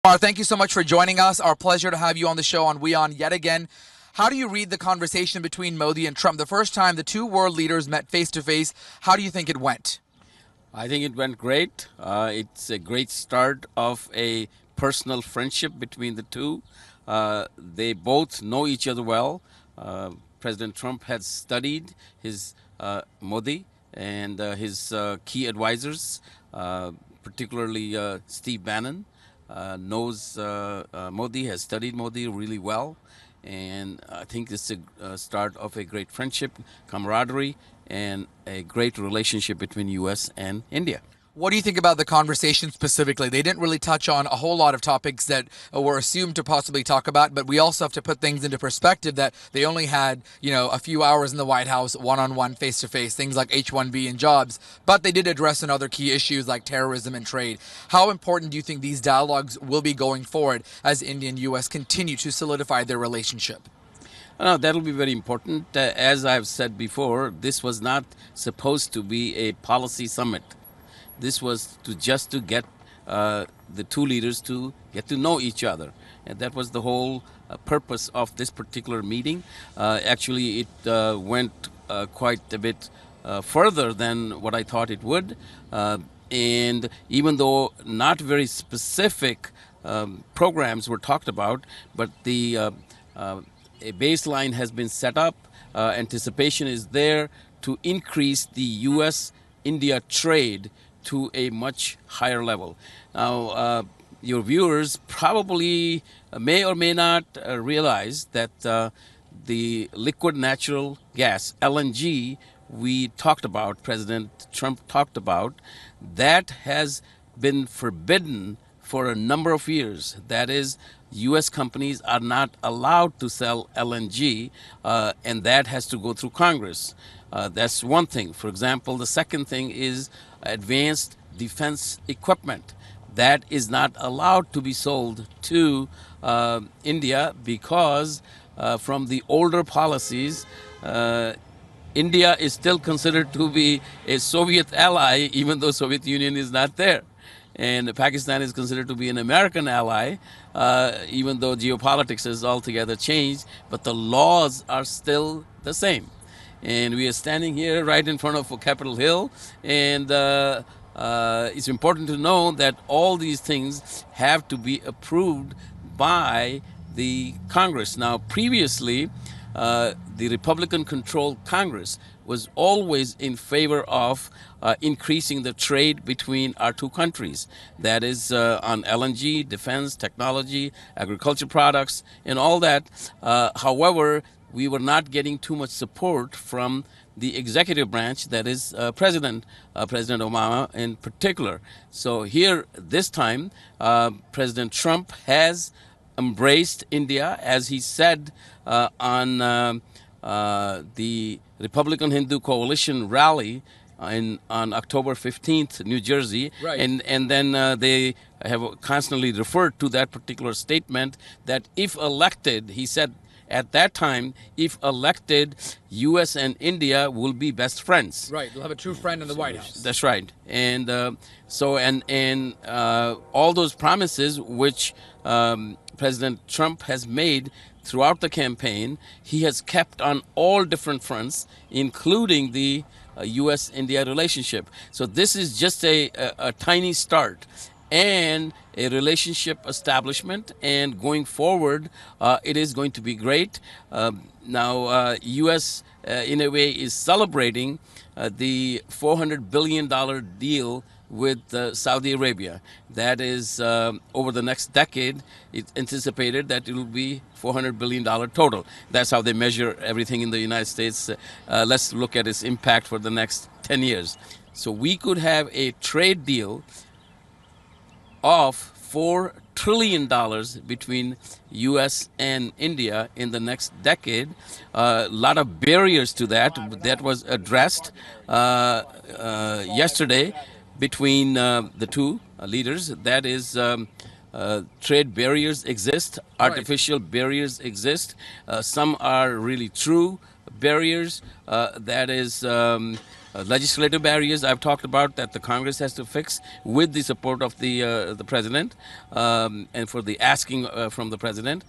Thank you so much for joining us. Our pleasure to have you on the show on WION yet again. How do you read the conversation between Modi and Trump? The first time the two world leaders met face to face, how do you think it went? I think it went great. It's a great start of a personal friendship between the two. They both know each other well. President Trump has studied his Modi and his key advisors, particularly Steve Bannon. Knows Modi, has studied Modi really well, and I think it's a start of a great friendship, camaraderie, and a great relationship between U.S. and India. What do you think about the conversation specifically? They didn't really touch on a whole lot of topics that were assumed to possibly talk about, but we also have to put things into perspective that they only had, a few hours in the White House, one-on-one, face-to-face, things like H-1B and jobs, but they did address another key issues like terrorism and trade. How important do you think these dialogues will be going forward as India and U.S. continue to solidify their relationship? That'll be very important. As I've said before, this was not supposed to be a policy summit. This was just to get the two leaders to get to know each other. And that was the whole purpose of this particular meeting. Actually, it went quite a bit further than what I thought it would. And even though not very specific programs were talked about, but a baseline has been set up. Anticipation is there to increase the U.S.-India trade to a much higher level. Now, your viewers probably may or may not realize that the liquid natural gas, LNG, we talked about, President Trump talked about, that has been forbidden for a number of years. That is, U.S. companies are not allowed to sell LNG, and that has to go through Congress. That's one thing. For example, the second thing is advanced defense equipment. That is not allowed to be sold to India because from the older policies, India is still considered to be a Soviet ally, even though Soviet Union is not there. And Pakistan is considered to be an American ally, even though geopolitics has altogether changed, but the laws are still the same. And we are standing here right in front of Capitol Hill, and it's important to know that all these things have to be approved by the Congress. Now, previously, the Republican-controlled Congress was always in favor of increasing the trade between our two countries. That is on LNG, defense, technology, agriculture products, and all that. However, we were not getting too much support from the executive branch, that is President Obama in particular. So here, this time, President Trump has embraced India, as he said on the Republican Hindu Coalition rally on October 15th, New Jersey. Right. And then they have constantly referred to that particular statement that if elected, he said at that time, if elected, U.S. and India will be best friends. Right, they'll have a true friend in the White House. That's right. And all those promises which President Trump has made throughout the campaign, he has kept on all different fronts, including the U.S.-India relationship. So this is just a tiny start and a relationship establishment, and going forward, it is going to be great. Now, U.S. In a way is celebrating the $400 billion deal with Saudi Arabia. That is over the next decade. It's anticipated that it will be $400 billion total. That's how they measure everything in the United States. Let's look at its impact for the next 10 years. So we could have a trade deal of $4 trillion between U.S. and India in the next decade. A lot of barriers to that was addressed yesterday between the two leaders. That is, trade barriers exist, artificial barriers exist. Some are really true, barriers, that is legislative barriers I've talked about that the Congress has to fix with the support of the president, and for the asking from the president.